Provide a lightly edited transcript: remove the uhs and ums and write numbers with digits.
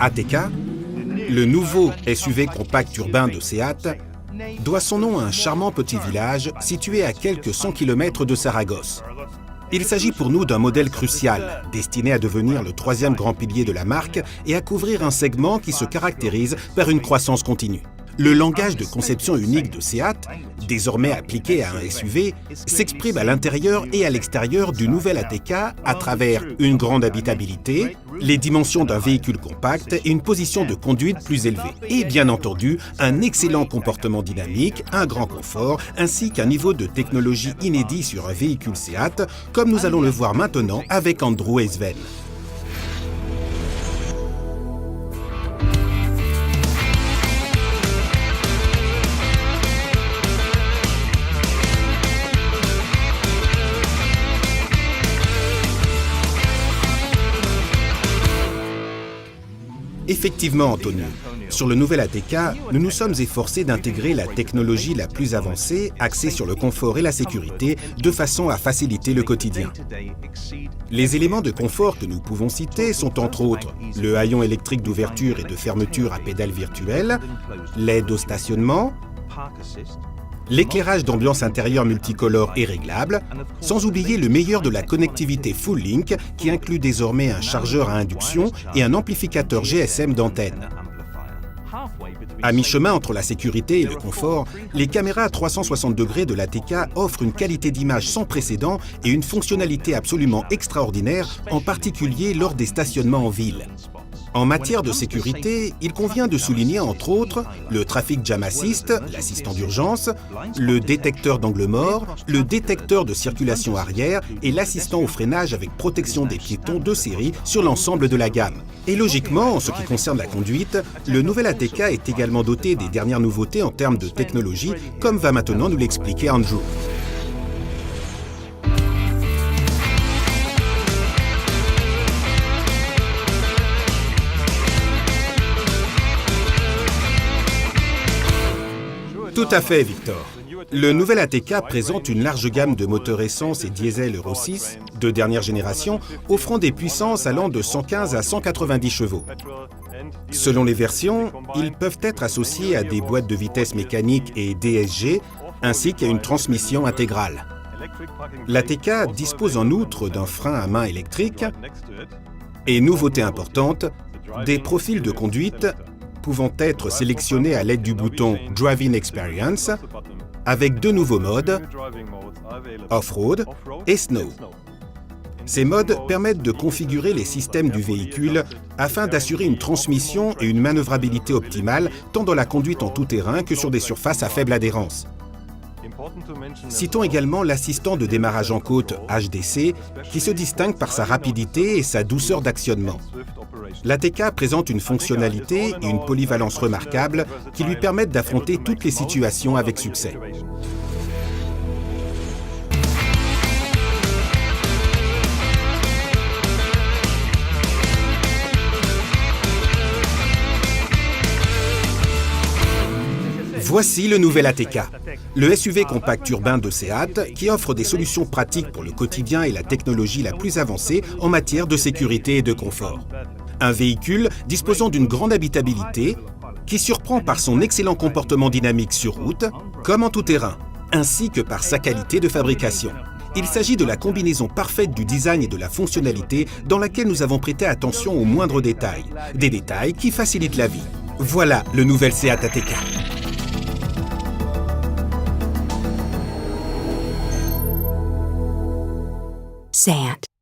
ATK, le nouveau SUV compact urbain de Seat, doit son nom à un charmant petit village situé à quelques 100 km de Saragosse. Il s'agit pour nous d'un modèle crucial, destiné à devenir le troisième grand pilier de la marque et à couvrir un segment qui se caractérise par une croissance continue. Le langage de conception unique de Seat, désormais appliqué à un SUV, s'exprime à l'intérieur et à l'extérieur du nouvel ATK à travers une grande habitabilité, les dimensions d'un véhicule compact et une position de conduite plus élevée. Et bien entendu, un excellent comportement dynamique, un grand confort, ainsi qu'un niveau de technologie inédit sur un véhicule Seat, comme nous allons le voir maintenant avec Andrew et Sven. Effectivement, Antonio, sur le nouvel ATK, nous nous sommes efforcés d'intégrer la technologie la plus avancée, axée sur le confort et la sécurité, de façon à faciliter le quotidien. Les éléments de confort que nous pouvons citer sont entre autres le haillon électrique d'ouverture et de fermeture à pédale virtuelle, l'aide au stationnement, l'éclairage d'ambiance intérieure multicolore et réglable, sans oublier le meilleur de la connectivité Full Link qui inclut désormais un chargeur à induction et un amplificateur GSM d'antenne. À mi-chemin entre la sécurité et le confort, les caméras à 360 degrés de l'ATK offrent une qualité d'image sans précédent et une fonctionnalité absolument extraordinaire, en particulier lors des stationnements en ville. En matière de sécurité, il convient de souligner entre autres le Traffic Jam Assist, l'assistant d'urgence, le détecteur d'angle mort, le détecteur de circulation arrière et l'assistant au freinage avec protection des piétons de série sur l'ensemble de la gamme. Et logiquement, en ce qui concerne la conduite, le nouvel ATK est également doté des dernières nouveautés en termes de technologie, comme va maintenant nous l'expliquer Andrew. Tout à fait, Victor. Le nouvel ATK présente une large gamme de moteurs essence et diesel Euro 6 de dernière génération, offrant des puissances allant de 115 à 190 chevaux. Selon les versions, ils peuvent être associés à des boîtes de vitesse mécaniques et DSG, ainsi qu'à une transmission intégrale. L'ATK dispose en outre d'un frein à main électrique et, nouveauté importante, des profils de conduite pouvant être sélectionnés à l'aide du bouton Driving Experience, avec deux nouveaux modes, Off-Road et Snow. Ces modes permettent de configurer les systèmes du véhicule afin d'assurer une transmission et une manœuvrabilité optimale tant dans la conduite en tout-terrain que sur des surfaces à faible adhérence. Citons également l'assistant de démarrage en côte HDC qui se distingue par sa rapidité et sa douceur d'actionnement. L'ATK présente une fonctionnalité et une polyvalence remarquables qui lui permettent d'affronter toutes les situations avec succès. Voici le nouvel ATK, le SUV compact urbain de Seat qui offre des solutions pratiques pour le quotidien et la technologie la plus avancée en matière de sécurité et de confort. Un véhicule disposant d'une grande habitabilité qui surprend par son excellent comportement dynamique sur route comme en tout-terrain, ainsi que par sa qualité de fabrication. Il s'agit de la combinaison parfaite du design et de la fonctionnalité dans laquelle nous avons prêté attention aux moindres détails, des détails qui facilitent la vie. Voilà le nouvel Seat ATK. Seat.